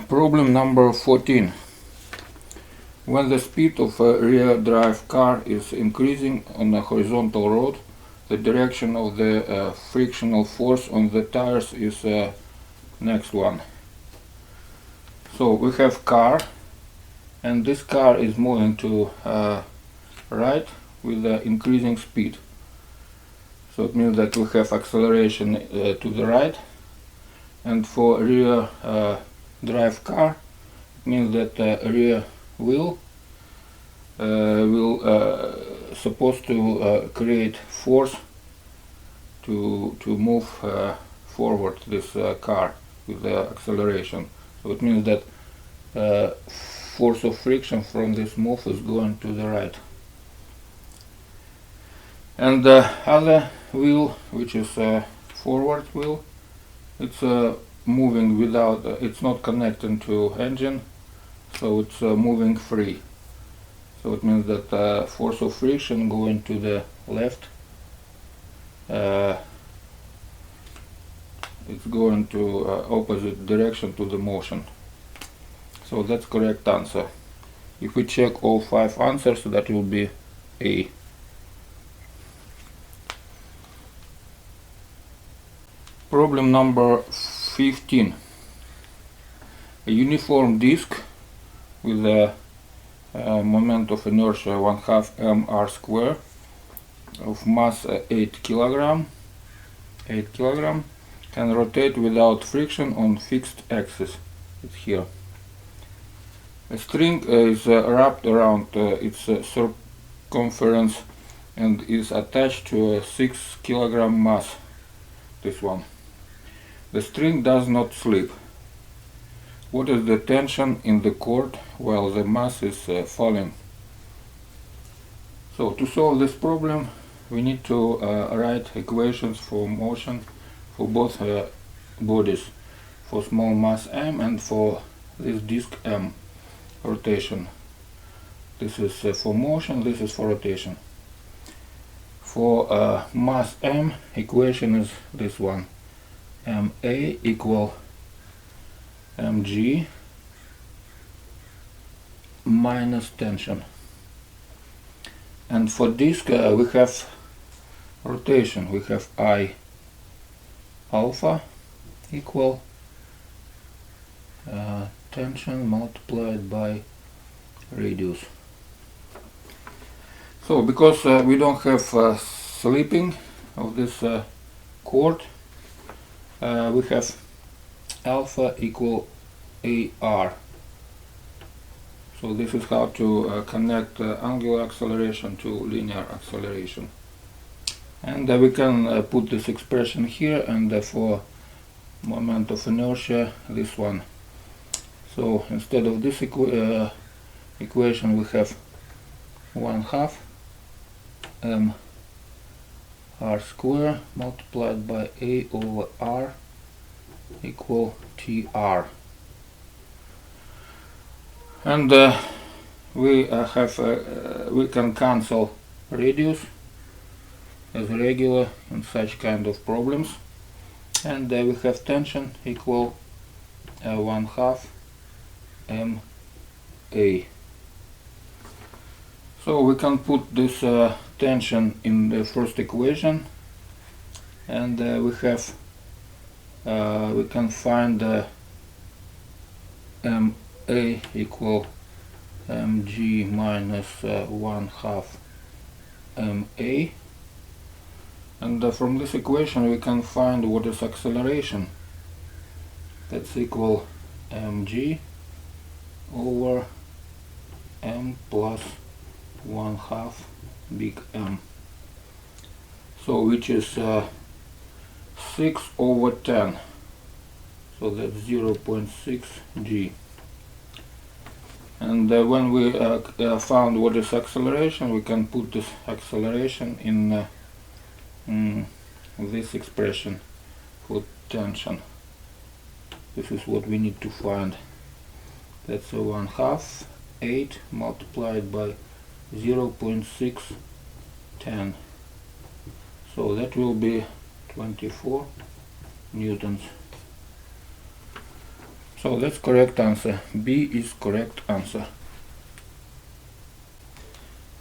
Problem number 14. When the speed of a rear drive car is increasing on a horizontal road, the direction of the frictional force on the tires is next one. So we have car, and this car is moving to right with increasing speed. So it means that we have acceleration to the right, and for rear drive car, it means that rear wheel will supposed to create force to move forward this car with the acceleration. So it means that force of friction from this move is going to the right. And the other wheel, which is forward wheel, it's moving without, it's not connected to engine, so it's moving free. So it means that force of friction going to the left, it's going to opposite direction to the motion. So that's correct answer. If we check all 5 answers, that will be A. Problem number 15. A uniform disk with a moment of inertia 1/2 mr square of mass 8 kg can rotate without friction on fixed axis. It's here. A string is wrapped around its circumference and is attached to a 6 kg mass. This one. The string does not slip. What is the tension in the cord while the mass is falling? So to solve this problem, we need to write equations for motion for both bodies, for small mass m and for this disk m, rotation. This is for motion, this is for rotation. For mass m, equation is this one. ma equal mg minus tension. And for disk we have rotation. We have I alpha equal tension multiplied by radius. So because we don't have slipping of this cord, we have alpha equal AR. So this is how to connect angular acceleration to linear acceleration. And we can put this expression here, and for moment of inertia, this one. So instead of this equation, we have 1/2 mr square multiplied by A over R equal TR. And we can cancel radius as regular in such kind of problems, and we have tension equal 1/2 MA. So we can put this tension in the first equation, and we can find MA equal mg minus 1/2 MA, and from this equation we can find what is acceleration. That's equal mg over m plus 1/2 big M. So which is 6 over 10. So that's 0.6 g. And when we found what is acceleration, we can put this acceleration in this expression for tension. This is what we need to find. That's 1/2 8 multiplied by 0.610. So that will be 24 newtons. So that's correct answer. B is correct answer.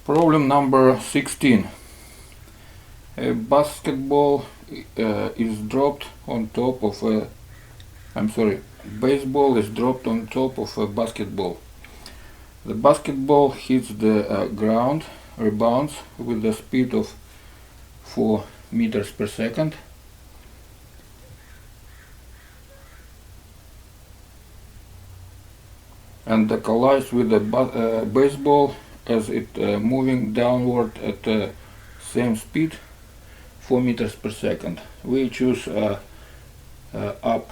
Problem number 16. A basketball is dropped on top of a baseball is dropped on top of a basketball. The basketball hits the ground, rebounds with the speed of 4 meters per second. And collides with the baseball as it moving downward at the same speed, 4 meters per second. We choose up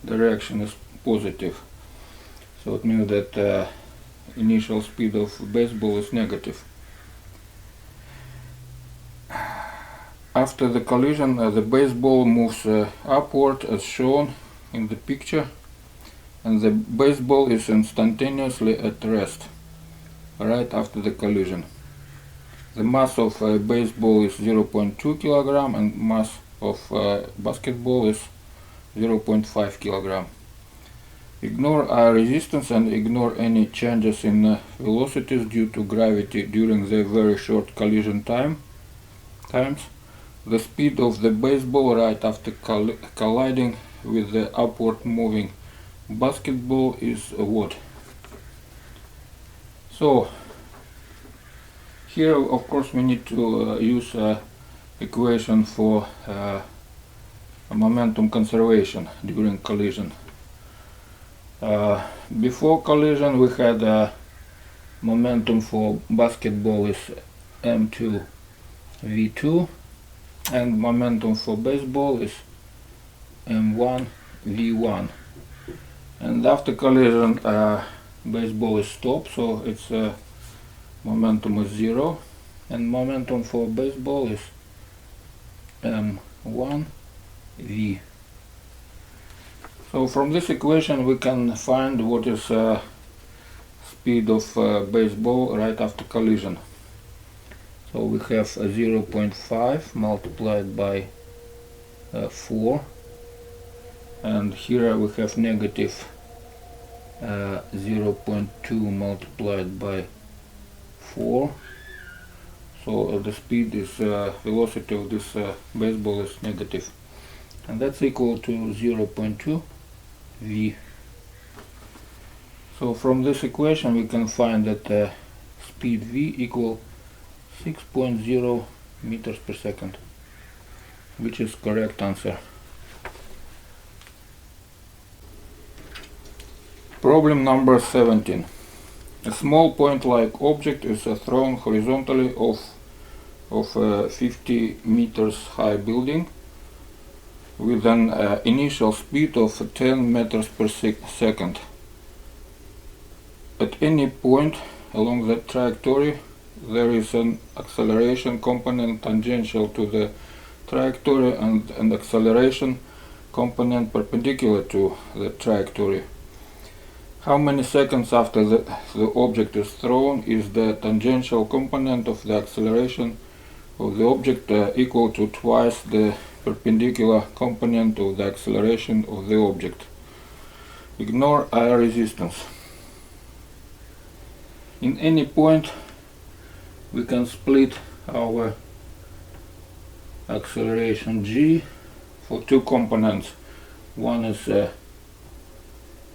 direction is positive, so it means that initial speed of baseball is negative. After the collision, the baseball moves upward as shown in the picture, and the baseball is instantaneously at rest right after the collision. The mass of baseball is 0.2 kilogram and mass of basketball is 0.5 kilogram. Ignore resistance and ignore any changes in velocities due to gravity during the very short collision times. The speed of the baseball right after colliding with the upward moving basketball is what? So here of course we need to use equation for momentum conservation during collision. Before collision we had momentum for basketball is m2 v2 and momentum for baseball is m1 v1, and after collision baseball is stopped, so its momentum is 0, and momentum for baseball is m1 v. So from this equation we can find what is speed of baseball right after collision. So we have 0.5 multiplied by 4, and here we have negative 0.2 multiplied by 4. So the speed is velocity of this baseball is negative, and that's equal to 0.2 v. So from this equation we can find that speed v equal 6.0 meters per second, which is correct answer. Problem number 17. A small point-like object is thrown horizontally off a 50 meters high building with an initial speed of 10 meters per second. At any point along the trajectory there is an acceleration component tangential to the trajectory and an acceleration component perpendicular to the trajectory. How many seconds after the object is thrown is the tangential component of the acceleration of the object equal to twice the perpendicular component of the acceleration of the object? Ignore air resistance. In any point we can split our acceleration g for two components. One is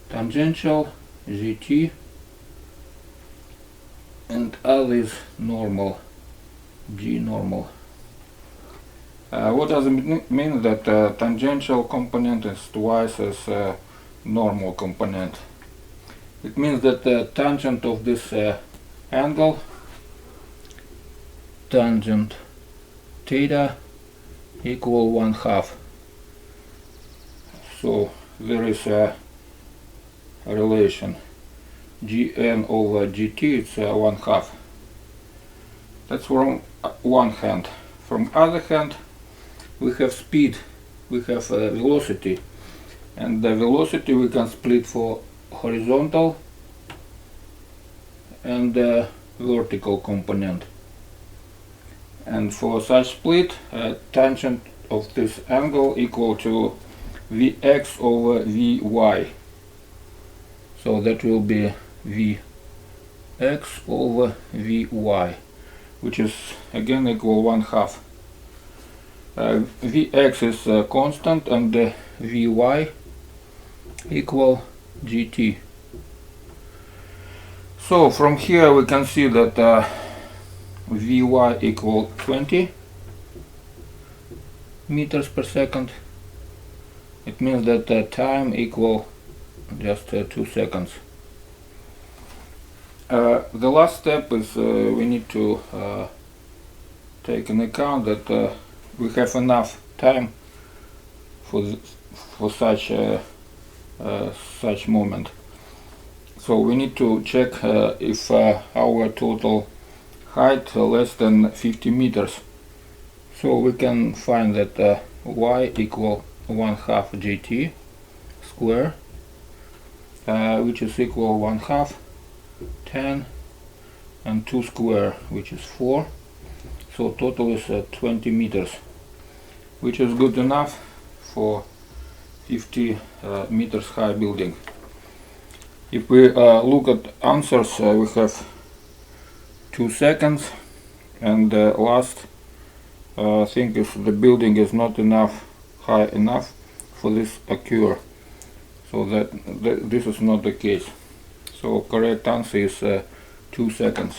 tangential gt and other is normal g normal. What does it mean that tangential component is twice as normal component? It means that the tangent of this angle, tangent theta, equal 1/2. So there is a relation gn over gt, it's 1/2. That's from one hand. From other hand we have speed, we have velocity, and the velocity we can split for horizontal and vertical component. And for such split, tangent of this angle equal to Vx over Vy. So that will be Vx over Vy, which is again equal 1/2. Vx is constant and Vy equal gt. So from here we can see that Vy equal 20 meters per second. It means that time equal just 2 seconds. The last step is we need to take into account that we have enough time for such moment. So we need to check if our total height less than 50 meters. So we can find that y equal 1/2 gt square, which is equal 1/2 10 and 2 square, which is 4. So total is 20 meters, which is good enough for 50 meters high building. If we look at answers, we have 2 seconds, and the last thing is the building is not high enough for this occur. So that this is not the case. So correct answer is 2 seconds.